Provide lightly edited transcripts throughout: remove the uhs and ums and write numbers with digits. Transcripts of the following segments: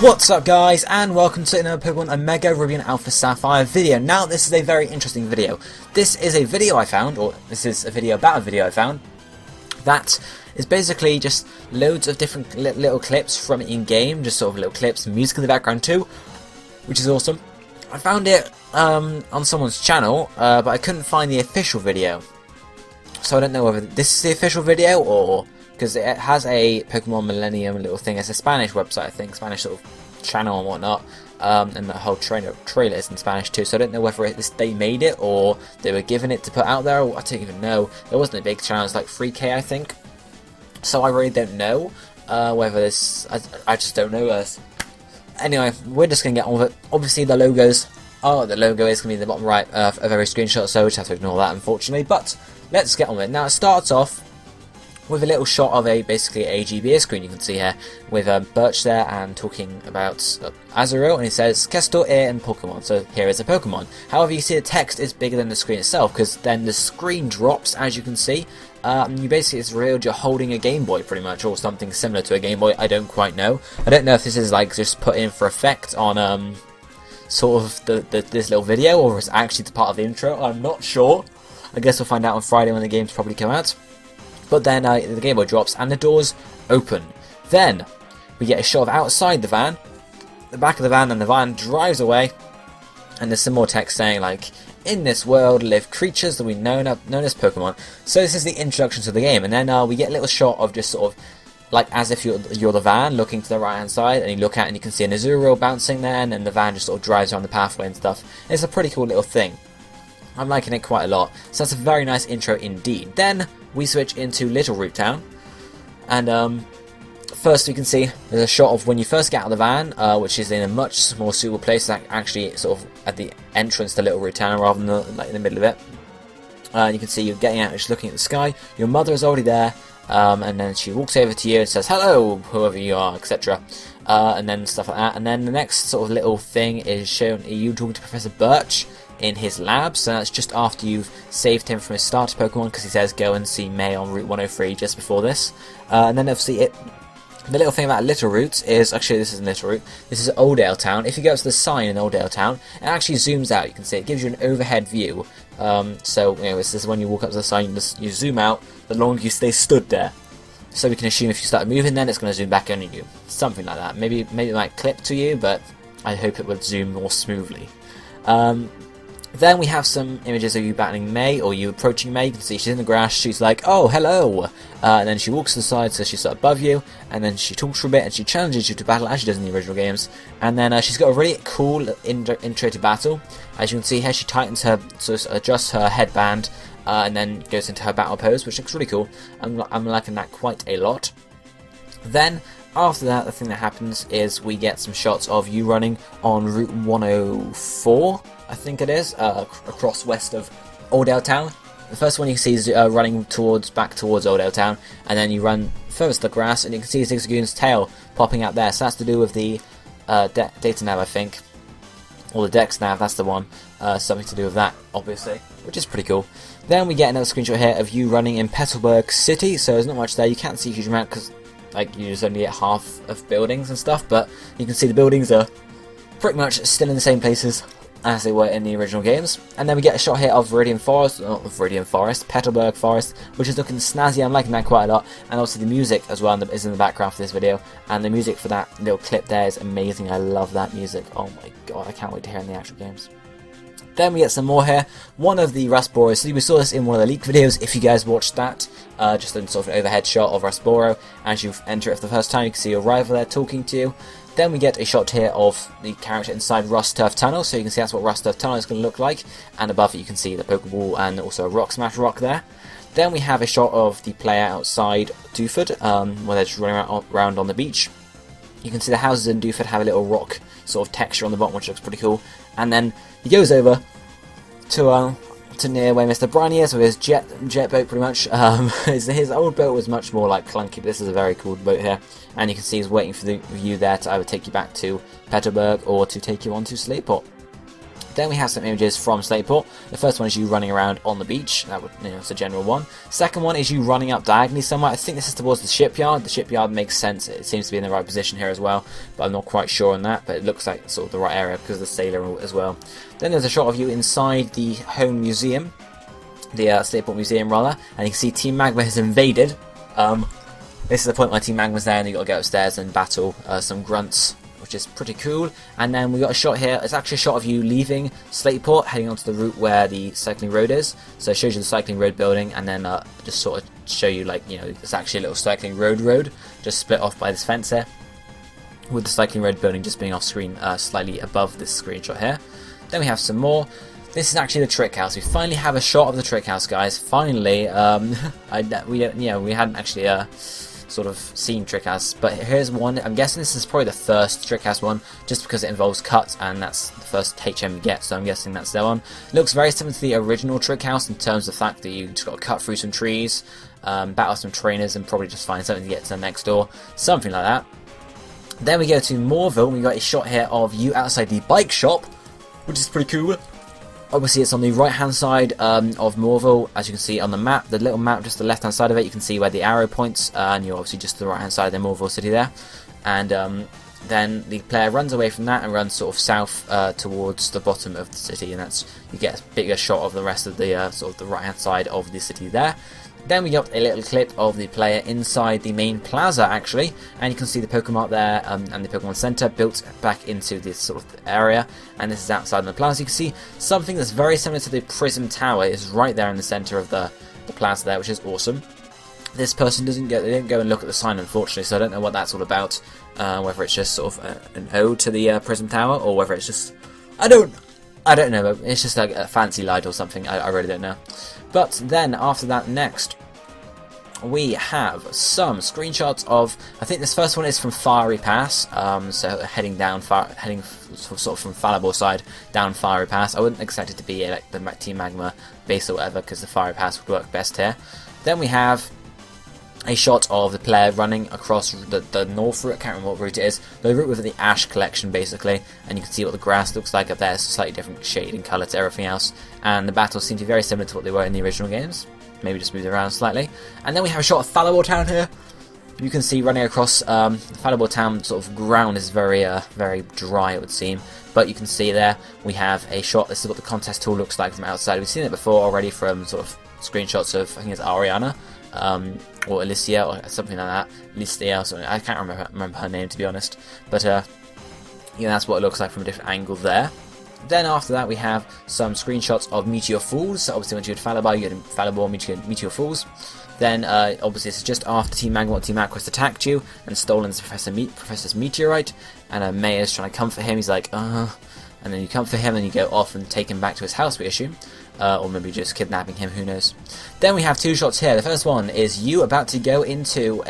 What's up guys, and welcome to another Pokemon Omega Ruby and Alpha Sapphire video. Now this is a very interesting video. This is a video I found, or this is a video about a video I found, that is basically just loads of different little clips from in-game, just sort of little clips, music in the background too, which is awesome. I found it on someone's channel, but I couldn't find the official video. So I don't know whether this is the official video or... because it has a Pokemon Millennium little thing. It's a Spanish website, I think, Spanish sort of channel and whatnot, and the whole trailer is in Spanish too. So I don't know whether they made it or they were given it to put out there. I don't even know. There wasn't a big channel. It's like 3K, I think. So I really don't know whether this. I just don't know. Anyway, we're just gonna get on with it. Obviously, the logos. Oh, the logo is gonna be in the bottom right of every screenshot. So we just have to ignore that, unfortunately. But let's get on with it. Now it starts off with a little shot of basically a GBA screen you can see here, with Birch there and talking about Azurill, and he says Kestor, Air and Pokemon, so here is a Pokemon. However, you see the text is bigger than the screen itself, because then the screen drops, as you can see, and you basically, it's revealed you're holding a Game Boy pretty much, or something similar to a Game Boy. I don't quite know. I don't know if this is like just put in for effect on sort of this little video, or it's actually part of the intro. I'm not sure. I guess we'll find out on Friday when the games probably come out. But then the Game Boy drops and the doors open. Then we get a shot of outside the van, the back of the van, and the van drives away. And there's some more text saying like, "In this world live creatures that we know known as Pokemon." So this is the introduction to the game, and then we get a little shot of just sort of like as if you're the van looking to the right hand side, and you look out and you can see an Azurill bouncing there, and then the van just sort of drives around the pathway and stuff. It's a pretty cool little thing. I'm liking it quite a lot. So that's a very nice intro indeed. Then we switch into Little Root Town, and first we can see there's a shot of when you first get out of the van, which is in a much more suitable place, like actually sort of at the entrance to Little Root Town rather than like in the middle of it. You can see you're getting out and just looking at the sky. Your mother is already there, and then she walks over to you and says, "Hello, whoever you are," etc. And then stuff like that. And then the next sort of little thing is shown you talking to Professor Birch in his lab, so that's just after you've saved him from his starter Pokemon, because he says go and see May on Route 103 just before this. And then obviously the little thing about Little Root is, actually this isn't Little Root, this is Oldale Town. If you go to the sign in Oldale Town, it actually zooms out, you can see it gives you an overhead view. So you know, this is when you walk up to the sign, you zoom out, the longer you stay stood there. So we can assume if you start moving then it's going to zoom back in on you. Something like that. Maybe it might clip to you, but I hope it would zoom more smoothly. Then we have some images of you battling May, or you approaching May. You can see she's in the grass, she's like, "Oh, hello!" And then she walks to the side, so she's sort of above you, and then she talks for a bit, and she challenges you to battle, as she does in the original games. And then she's got a really cool intro to battle. As you can see here, she tightens her, so adjusts her headband, and then goes into her battle pose, which looks really cool. I'm liking that quite a lot. Then, after that, the thing that happens is we get some shots of you running on Route 104, I think it is, across west of Oldale Town. The first one you can see is running back towards Oldale Town, and then you run further to the grass, and you can see Zigzagoon's tail popping out there. So that's to do with the data nav, I think, or the Dex nav. That's the one. Something to do with that, obviously, which is pretty cool. Then we get another screenshot here of you running in Meteor City. So there's not much there. You can't see a huge amount because like you just only get half of buildings and stuff, but you can see the buildings are pretty much still in the same places as they were in the original games. And then we get a shot here of Viridian Forest, not Viridian Forest, Petalburg Forest, which is looking snazzy. I'm liking that quite a lot. And also the music as well is in the background for this video, and the music for that little clip there is amazing. I love that music. Oh my god, I can't wait to hear it in the actual games. Then we get some more here. One of the Rusturfs, we saw this in one of the leak videos, if you guys watched that. Just a sort of an overhead shot of Rusturf. As you enter it for the first time, you can see your rival there talking to you. Then we get a shot here of the character inside Rusturf Tunnel, so you can see that's what Rusturf Tunnel is going to look like. And above it you can see the Pokeball and also a Rock Smash Rock there. Then we have a shot of the player outside Dewford, where they're just running around on the beach. You can see the houses in Dewford have a little rock sort of texture on the bottom, which looks pretty cool. And then he goes over to near where Mr. Briny is with his jet boat, pretty much. His old boat was much more like clunky, but this is a very cool boat here. And you can see he's waiting for you there to either take you back to Petalburg or to take you on to Slateport. Then we have some images from Slateport. The first one is you running around on the beach. That would, it's a general one. Second one is you running up diagonally somewhere. I think this is towards the shipyard. The shipyard makes sense. It seems to be in the right position here as well, but I'm not quite sure on that. But it looks like sort of the right area because of the sailor as well. Then there's a shot of you inside the home museum, the Slateport Museum rather, and you can see Team Magma has invaded. This is the point where Team Magma's there, and you got to go upstairs and battle some grunts, which is pretty cool. And then we got a shot here. It's actually a shot of you leaving Slateport, heading onto the route where the cycling road is. So it shows you the cycling road building, and then just sort of show you, like, it's actually a little cycling road, just split off by this fence here, with the cycling road building just being off screen, slightly above this screenshot here. Then we have some more. This is actually the trick house. We finally have a shot of the trick house, guys. Finally, we hadn't actually sort of seen trick house, but here's one. I'm guessing this is probably the first trick house one, just because it involves cut, and that's the first HM you get. So I'm guessing that's that one. It looks very similar to the original trick house in terms of the fact that you just got to cut through some trees, battle some trainers, and probably just find something to get to the next door, something like that. Then we go to Mauville. We got a shot here of you outside the bike shop, which is pretty cool. Obviously, it's on the right-hand side of Mauville, as you can see on the map. The little map, just the left-hand side of it, you can see where the arrow points, and you're obviously just to the right-hand side of the Mauville City there. And then the player runs away from that and runs sort of south towards the bottom of the city, and that's you get a bigger shot of the rest of the sort of the right-hand side of the city there. Then we got a little clip of the player inside the main plaza, actually, and you can see the Pokemon there and the Pokemon Center built back into this sort of area, and this is outside the plaza. You can see something that's very similar to the Prism Tower is right there in the center of the plaza there, which is awesome. This person didn't go and look at the sign, unfortunately, so I don't know what that's all about, whether it's just sort of an ode to the Prism Tower, or whether it's just, I don't know, but it's just like a fancy light or something. I really don't know. But then after that, next we have some screenshots of, I think this first one is from Fiery Pass, so heading sort of from Fallarbor side down Fiery Pass. I wouldn't expect it to be like the Team Magma base or whatever, because the Fiery Pass would work best here. Then we have a shot of the player running across the north route. I can't remember what route it is, the route with the Ash collection basically, and you can see what the grass looks like up there. It's a slightly different shade and colour to everything else, and the battles seem to be very similar to what they were in the original games, maybe just moved around slightly. And then we have a shot of Fallarbor town here. You can see running across Fallarbor town, sort of ground is very dry, it would seem, but you can see there we have a shot. This is what the contest tool looks like from outside. We've seen it before already from sort of screenshots of, I think it's Ariana, or Alicia, or something like that. Alicia, or something. I can't remember her name, to be honest. But that's what it looks like from a different angle there. Then after that, we have some screenshots of Meteor Falls. So obviously, once you get to Fallarbor, you get to Fallarbor, Meteor Falls. Then obviously, this is just after Team Magma and Team Aqua's attacked you and stolen Professor's meteorite, and Mayor's trying to comfort him. He's like, and then you comfort him, and you go off and take him back to his house, we assume. Or maybe just kidnapping him, who knows. Then we have two shots here. The first one is you about to go into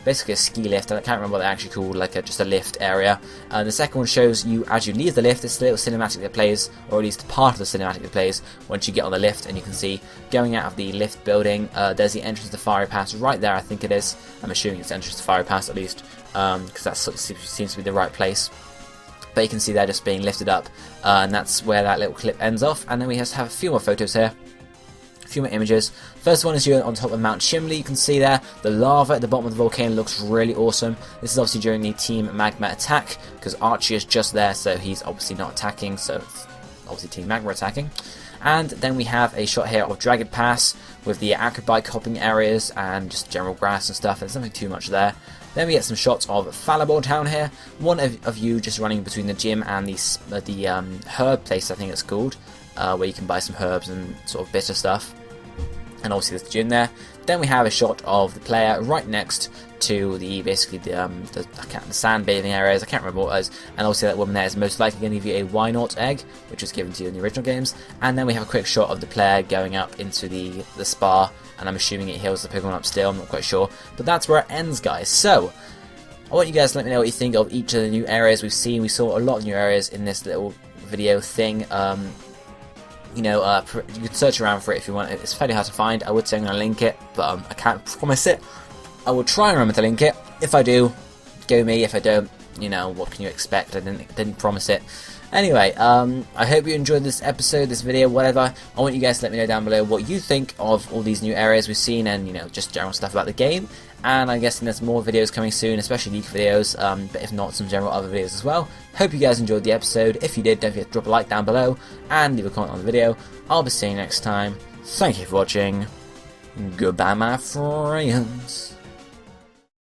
basically a ski lift. I can't remember what they're actually called, like just a lift area. The second one shows you as you leave the lift. It's a little cinematic that plays, or at least part of the cinematic that plays once you get on the lift, and you can see going out of the lift building, there's the entrance to Fiery Pass right there, I think it is. I'm assuming it's the entrance to Fiery Pass at least, because that seems to be the right place. But you can see they're just being lifted up, and that's where that little clip ends off. And then we just have a few more photos here, a few more images. First one is you on top of Mount Chimney. You can see there the lava at the bottom of the volcano looks really awesome. This is obviously during the Team Magma attack, because Archie is just there, so he's obviously not attacking, so it's obviously Team Magma attacking. And then we have a shot here of Dragon Pass with the acrobike hopping areas and just general grass and stuff. There's nothing too much there. Then we get some shots of Fallarbor town here. One of you just running between the gym and the herb place, I think it's called, where you can buy some herbs and sort of bitter stuff. And obviously there's the gym there. Then we have a shot of the player right next to the sand bathing areas. I can't remember what it is. And obviously that woman there is most likely going to give you a why not egg, which was given to you in the original games. And then we have a quick shot of the player going up into the spa, and I'm assuming it heals the Pokemon up still. I'm not quite sure, but that's where it ends, guys. So I want you guys to let me know what you think of each of the new areas we've seen. We saw a lot of new areas in this little video thing. You can search around for it if you want. It's fairly hard to find. I would say I'm going to link it, but I can't promise it. I will try and remember to link it. If I do, go me. If I don't, what can you expect? I didn't promise it. Anyway, I hope you enjoyed this episode, this video, whatever. I want you guys to let me know down below what you think of all these new areas we've seen, and you know, just general stuff about the game. And I'm guessing there's more videos coming soon, especially leak videos, but if not, some general other videos as well. Hope you guys enjoyed the episode. If you did, don't forget to drop a like down below and leave a comment on the video. I'll be seeing you next time. Thank you for watching. Goodbye, my friends.